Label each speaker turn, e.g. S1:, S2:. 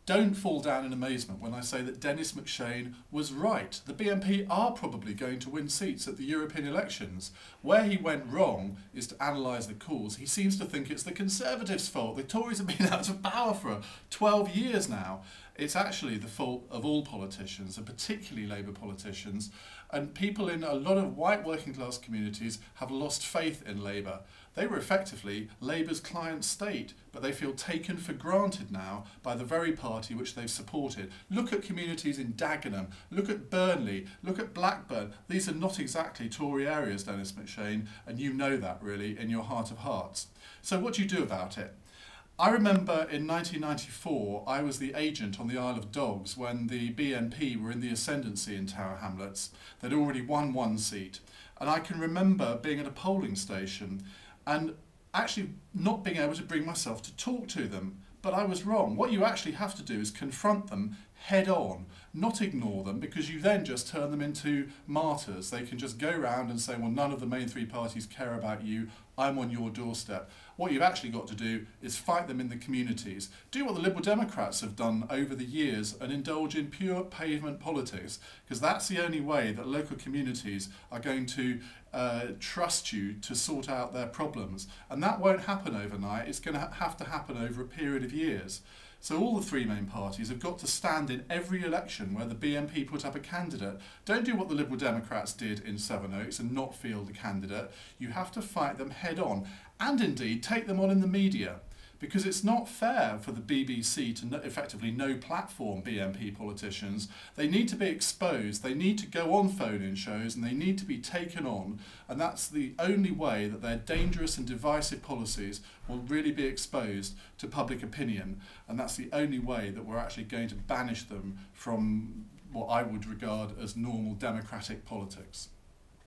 S1: don't fall down in amazement when I say that Denis Macshane was right. The BNP are probably going to win seats at the European elections. Where he went wrong is to analyse the cause. He seems to think it's the Conservatives' fault. The Tories have been out of power for 12 years now. It's actually the fault of all politicians, and particularly Labour politicians. And people in a lot of white working class communities have lost faith in Labour. They were effectively Labour's client state, but they feel taken for granted now by the very party which they've supported. Look at communities in Dagenham, look at Burnley, look at Blackburn. These are not exactly Tory areas, Denis Macshane, and you know that really in your heart of hearts. So what do you do about it? I remember in 1994, I was the agent on the Isle of Dogs when the BNP were in the ascendancy in Tower Hamlets. They'd already won one seat. And I can remember being at a polling station and actually not being able to bring myself to talk to them. But I was wrong. What you actually have to do is confront them head on, not ignore them, because you then just turn them into martyrs. They can just go around and say, well, none of the main three parties care about you, I'm on your doorstep. What you've actually got to do is fight them in the communities. Do what the Liberal Democrats have done over the years and indulge in pure pavement politics, because that's the only way that local communities are going to trust you to sort out their problems. And that won't happen overnight. It's going to have to happen over a period of years. So all the three main parties have got to stand in every election where the BNP put up a candidate. Don't do what the Liberal Democrats did in Sevenoaks and not field a candidate. You have to fight them head on, and indeed take them on in the media, because it's not fair for the BBC to effectively no-platform BNP politicians. They need to be exposed, they need to go on phone-in shows, and they need to be taken on, and that's the only way that their dangerous and divisive policies will really be exposed to public opinion, and that's the only way that we're actually going to banish them from what I would regard as normal democratic politics.